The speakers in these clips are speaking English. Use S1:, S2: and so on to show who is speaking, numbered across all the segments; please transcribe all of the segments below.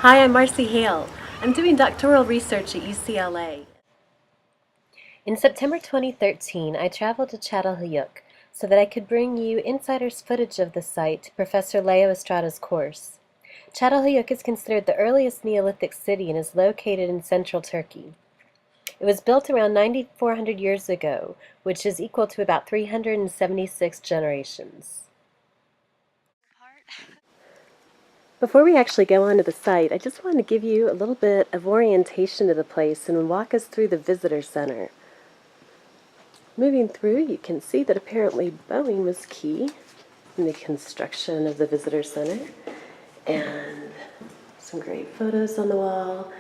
S1: Hi, I'm Marcy Hale. I'm doing doctoral research at UCLA. In September 2013, I traveled to Çatalhöyük so that I could bring you insider's footage of the site to Professor Leo Estrada's course. Çatalhöyük is considered the earliest Neolithic city and is located in central Turkey. It was built around 9,400 years ago, which is equal to about 376 generations. Before we actually go on to the site, I just wanted to give you a little bit of orientation to the place and walk us through the visitor center. Moving through, you can see that apparently Boeing was key in the construction of the visitor center, and some great photos on the wall.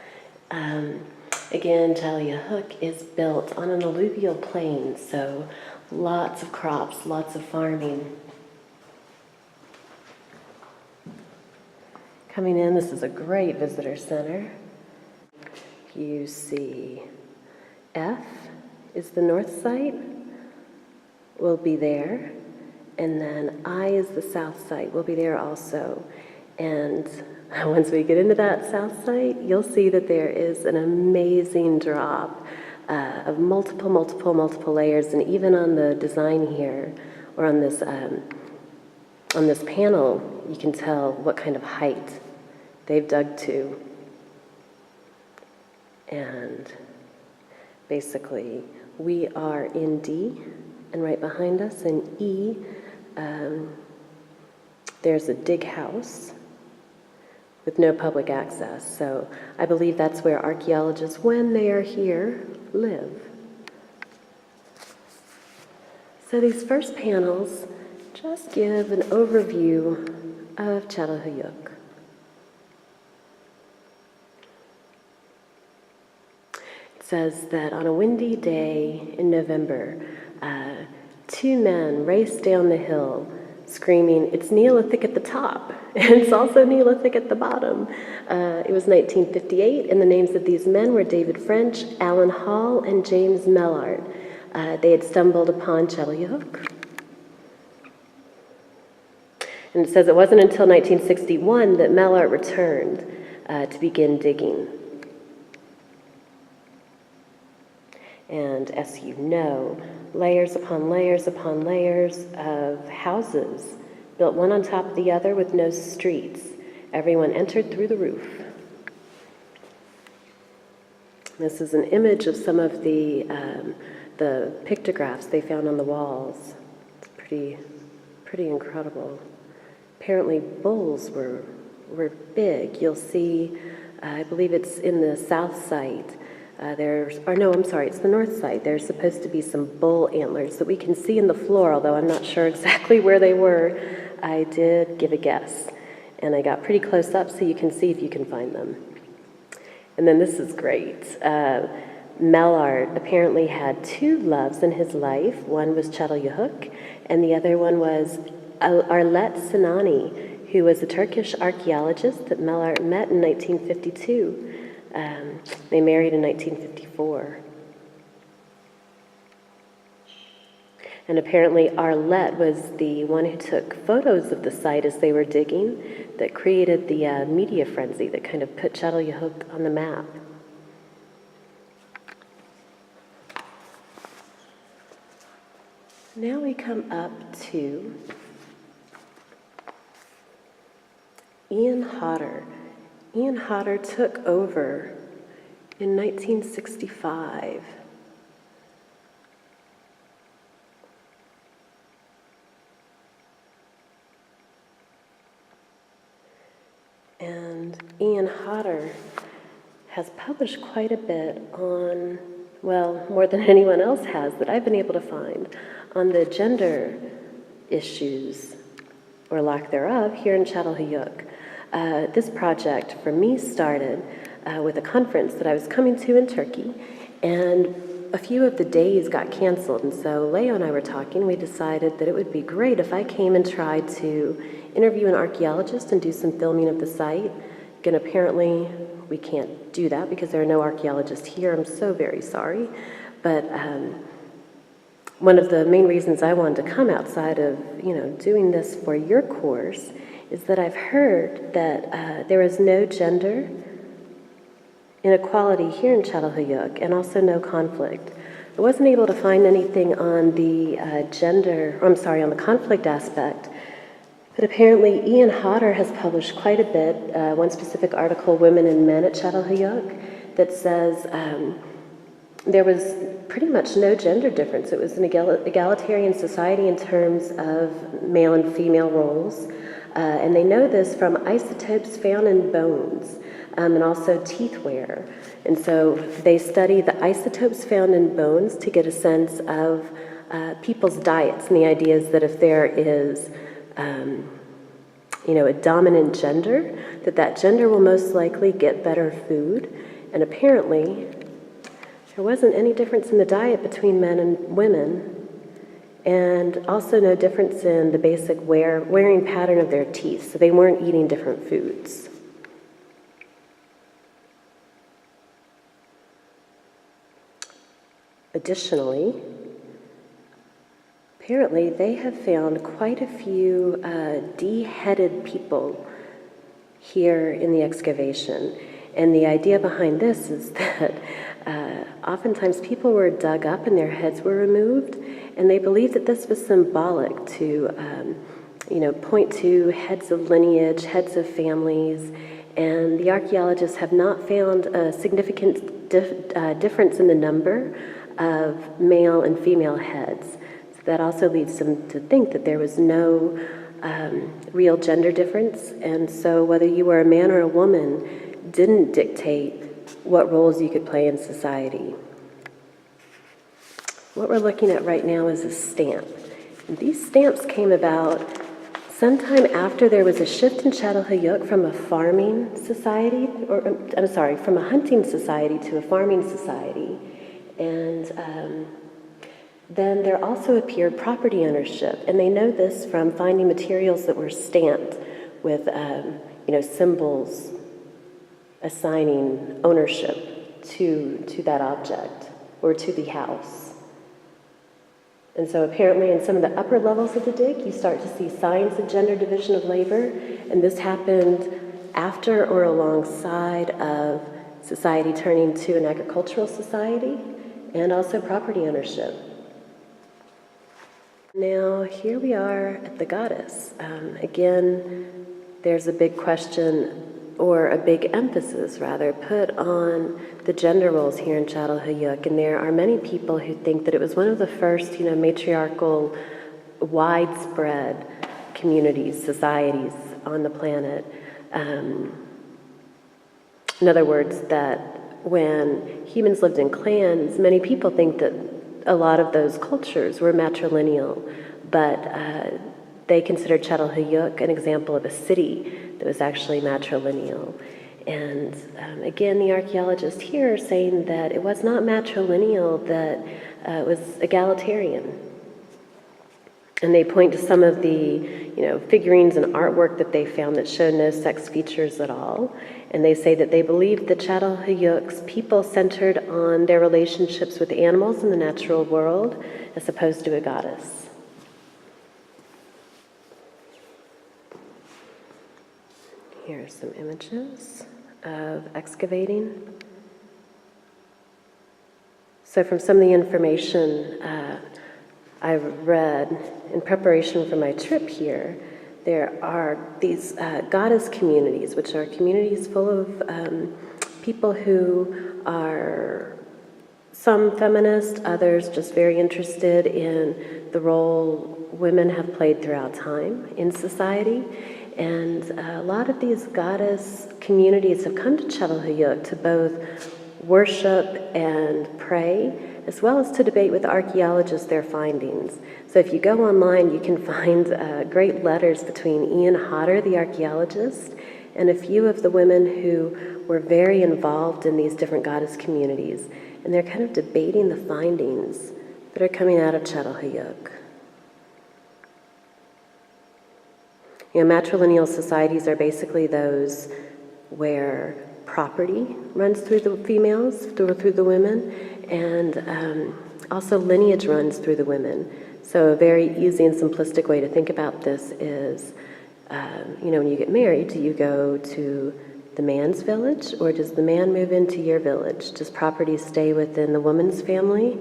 S1: Again, Çatalhöyük is built on an alluvial plain, so lots of crops, lots of farming. Coming in, this is a great visitor center. You see F is the north site, will be there, and then I is the south site, will be there also. And once we get into that south site, you'll see that there is an amazing drop of multiple layers, and even on the design here, or on this panel, you can tell what kind of height they've dug to. And basically, we are in D, and right behind us in E, there's a dig house with no public access. So I believe that's where archaeologists, when they are here, live. So these first panels just give an overview of Çatalhöyük. It says that on a windy day in November, two men raced down the hill screaming, "It's Neolithic at the top, and it's also Neolithic at the bottom." It was 1958, and the names of these men were David French, Alan Hall, and James Mellard. They had stumbled upon Çatalhöyük. And it says it wasn't until 1961 that Mellard returned to begin digging. And as you know, layers upon layers upon layers of houses built one on top of the other with no streets. Everyone entered through the roof. This is an image of some of the pictographs they found on the walls. It's pretty incredible. Apparently bulls were big. You'll see, I believe it's in the south site. It's the north side. There's supposed to be some bull antlers that we can see in the floor, although I'm not sure exactly where they were. I did give a guess, and I got pretty close up so you can see if you can find them. And then this is great. Mellard apparently had two loves in his life. One was Çatalhöyük, and the other one was Arlet Sinani, who was a Turkish archaeologist that Mellard met in 1952. They married in 1954. And apparently Arlet was the one who took photos of the site as they were digging that created the media frenzy that kind of put Çatalhöyük on the map. Now we come up to Ian Hodder. Ian Hodder took over in 1965. And Ian Hodder has published quite a bit on, well, more than anyone else has that I've been able to find, on the gender issues, or lack thereof, here in Çatalhöyük. This project for me started with a conference that I was coming to in Turkey, and a few of the days got canceled, and so Leo and I were talking. We decided that it would be great if I came and tried to interview an archaeologist and do some filming of the site. Again, apparently we can't do that because there are no archaeologists here. I'm so very sorry, but one of the main reasons I wanted to come outside of, doing this for your course is that I've heard that there is no gender inequality here in Çatalhöyük, and also no conflict. I wasn't able to find anything on the on the conflict aspect, but apparently Ian Hodder has published quite a bit, one specific article, Women and Men at Çatalhöyük, that says there was pretty much no gender difference. It was an egalitarian society in terms of male and female roles, and they know this from isotopes found in bones. And also teeth wear. And so they study the isotopes found in bones to get a sense of people's diets, and the idea is that if there is a dominant gender, that gender will most likely get better food. And apparently there wasn't any difference in the diet between men and women, and also no difference in the basic wearing pattern of their teeth, so they weren't eating different foods. Additionally, apparently they have found quite a few de-headed people here in the excavation. And the idea behind this is that oftentimes people were dug up and their heads were removed, and they believed that this was symbolic to, point to heads of lineage, heads of families, and the archaeologists have not found a significant difference in the number of male and female heads. So that also leads them to think that there was no real gender difference, and so whether you were a man or a woman didn't dictate what roles you could play in society. What we're looking at right now is a stamp. And these stamps came about sometime after there was a shift in Çatalhöyük from a from a hunting society to a farming society. And then there also appeared property ownership, and they know this from finding materials that were stamped with, symbols assigning ownership to that object or to the house. And so apparently in some of the upper levels of the dig, you start to see signs of gender division of labor, and this happened after or alongside of society turning to an agricultural society, and also property ownership. Now, here we are at the goddess. Again, there's a big question, or a big emphasis, rather, put on the gender roles here in Çatalhöyük, and there are many people who think that it was one of the first, matriarchal, widespread communities, societies on the planet. In other words, that when humans lived in clans, many people think that a lot of those cultures were matrilineal, but they considered Çatalhöyük an example of a city that was actually matrilineal. And again, the archaeologists here are saying that it was not matrilineal, that it was egalitarian. And they point to some of the, figurines and artwork that they found that show no sex features at all. And they say that they believed that Çatalhöyük's people centered on their relationships with animals in the natural world as opposed to a goddess. Here are some images of excavating. So from some of the information I've read in preparation for my trip here, there are these goddess communities, which are communities full of people who are some feminist, others just very interested in the role women have played throughout time in society. And a lot of these goddess communities have come to Çatalhöyük to both worship and pray, as well as to debate with archaeologists their findings. So if you go online, you can find great letters between Ian Hodder, the archaeologist, and a few of the women who were very involved in these different goddess communities. And they're kind of debating the findings that are coming out of Çatalhöyük. Matrilineal societies are basically those where property runs through the females, through the women, and also lineage runs through the women. So a very easy and simplistic way to think about this is When you get married, do you go to the man's village, or does the man move into your village? Does property stay within the woman's family,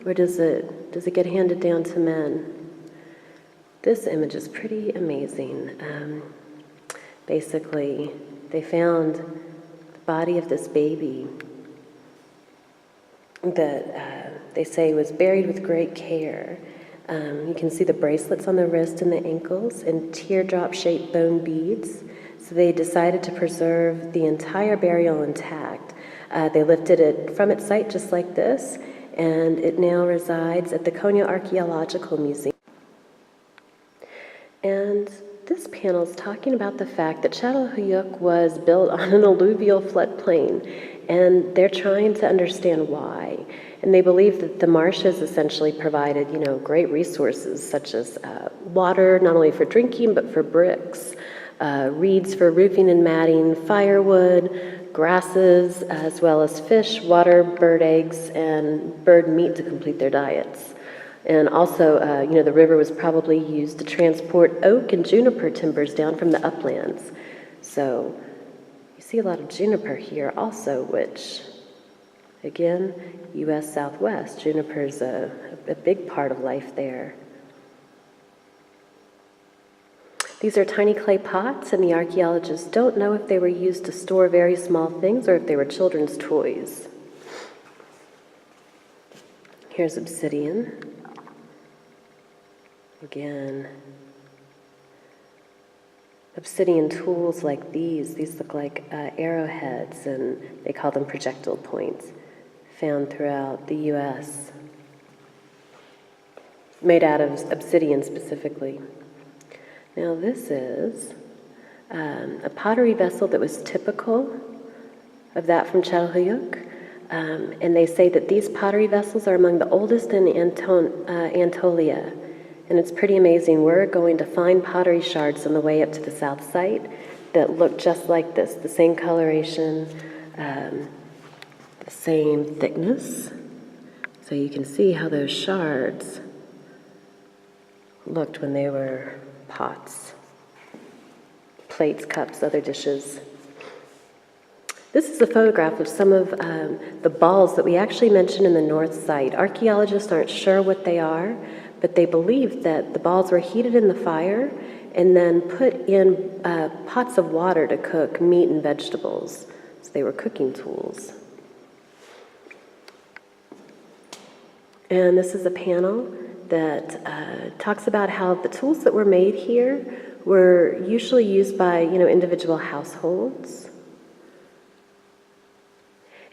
S1: or does it get handed down to men? This image is pretty amazing. Basically, they found the body of this baby that they say was buried with great care. You can see the bracelets on the wrist and the ankles and teardrop-shaped bone beads. So they decided to preserve the entire burial intact. They lifted it from its site just like this, and it now resides at the Konya Archaeological Museum. And this panel is talking about the fact that Çatalhöyük was built on an alluvial floodplain, and they're trying to understand why. And they believe that the marshes essentially provided, great resources such as water, not only for drinking, but for bricks, reeds for roofing and matting, firewood, grasses, as well as fish, water, bird eggs, and bird meat to complete their diets. And also, the river was probably used to transport oak and juniper timbers down from the uplands. So you see a lot of juniper here also, which, again, U.S. Southwest. Juniper's a big part of life there. These are tiny clay pots, and the archaeologists don't know if they were used to store very small things or if they were children's toys. Here's obsidian. Again, obsidian tools like these look like arrowheads, and they call them projectile points, found throughout the U.S., made out of obsidian specifically. Now this is a pottery vessel that was typical of that from Çatalhöyük, and they say that these pottery vessels are among the oldest in Anatolia. And it's pretty amazing. We're going to find pottery shards on the way up to the south site that look just like this, the same coloration, the same thickness. So you can see how those shards looked when they were pots, plates, cups, other dishes. This is a photograph of some of the balls that we actually mentioned in the north site. Archaeologists aren't sure what they are, but they believe that the balls were heated in the fire and then put in pots of water to cook meat and vegetables. So they were cooking tools. And this is a panel that talks about how the tools that were made here were usually used by, individual households.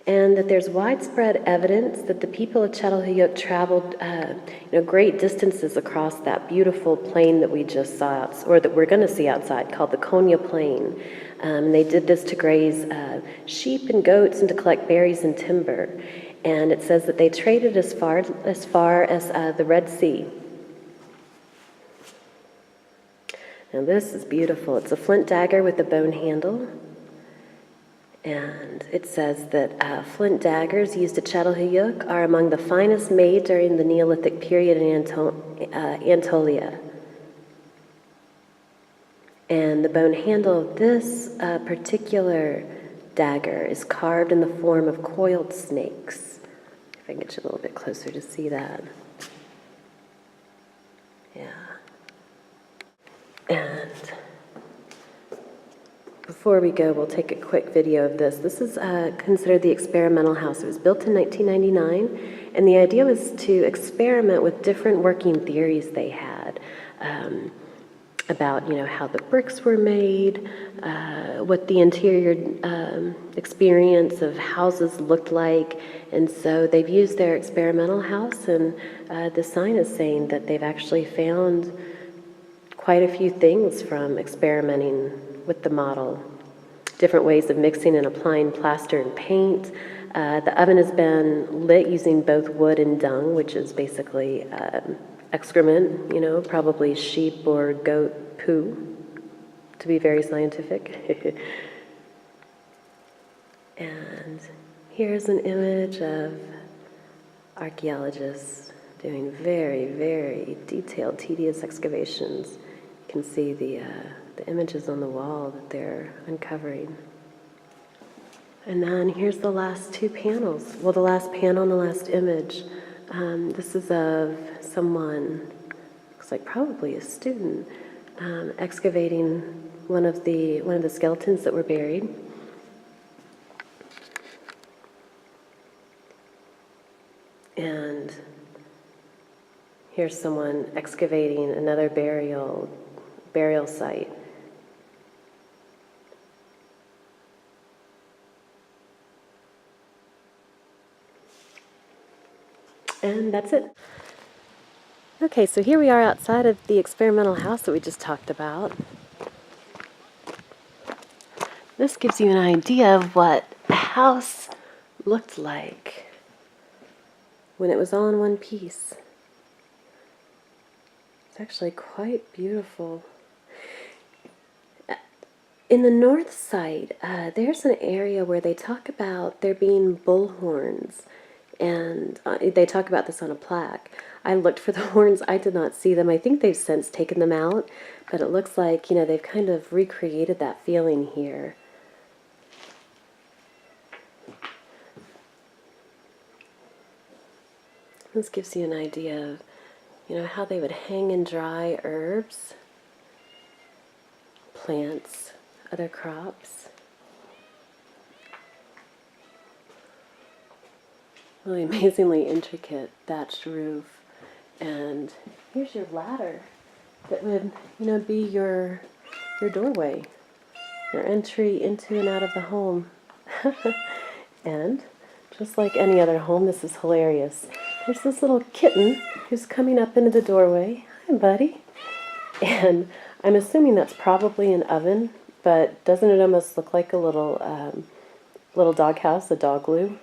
S1: And that there's widespread evidence that the people of Çatalhöyük traveled, great distances across that beautiful plain that we just saw, or that we're going to see outside, called the Konya Plain. They did this to graze sheep and goats and to collect berries and timber. And it says that they traded as far as the Red Sea. Now this is beautiful. It's a flint dagger with a bone handle. And it says that flint daggers used at Çatalhöyük are among the finest made during the Neolithic period in Anatolia. And the bone handle of this particular dagger is carved in the form of coiled snakes. If I can get you a little bit closer to see that. Yeah. And before we go, we'll take a quick video of this. This is considered the experimental house. It was built in 1999, and the idea was to experiment with different working theories they had about, how the bricks were made, what the interior experience of houses looked like. And so they've used their experimental house, and the sign is saying that they've actually found quite a few things from experimenting with the model. Different ways of mixing and applying plaster and paint. The oven has been lit using both wood and dung, which is basically excrement, probably sheep or goat poo, to be very scientific. And here's an image of archaeologists doing very, very detailed, tedious excavations. You can see the the images on the wall that they're uncovering. And then here's the last two panels. Well, the last panel and the last image. This is of someone, looks like probably a student, excavating one of the skeletons that were buried. And here's someone excavating another burial site. And that's it. Okay, so here we are outside of the experimental house that we just talked about. This gives you an idea of what a house looked like when it was all in one piece. It's actually quite beautiful. In the north side, there's an area where they talk about there being bullhorns, and they talk about this on a plaque. I looked for the horns. I did not see them. I think they've since taken them out, but it looks like, you know, they've kind of recreated that feeling here. This gives you an idea of, you know, how they would hang and dry herbs, plants, other crops. Really amazingly intricate thatched roof. And here's your ladder that would, you know, be your doorway, your entry into and out of the home. And just like any other home, this is hilarious. There's this little kitten who's coming up into the doorway. Hi, buddy. And I'm assuming that's probably an oven, but doesn't it almost look like a little doghouse, a dog loo?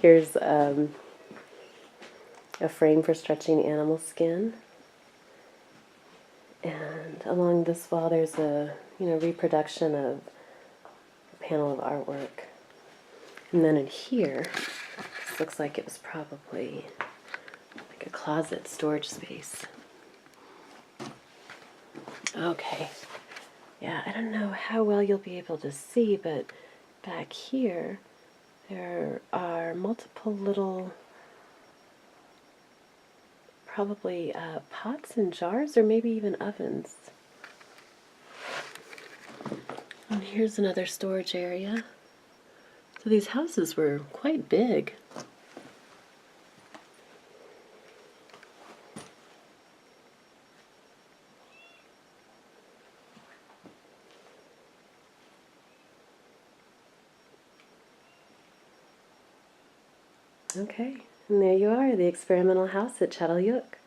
S1: Here's a frame for stretching animal skin. And along this wall there's a, you know, reproduction of a panel of artwork. And then in here, this looks like it was probably like a closet storage space. Okay. Yeah, I don't know how well you'll be able to see, but back here there are multiple little, probably pots and jars, or maybe even ovens. And here's another storage area. So these houses were quite big. Okay, and there you are, the experimental house at Çatalhöyük.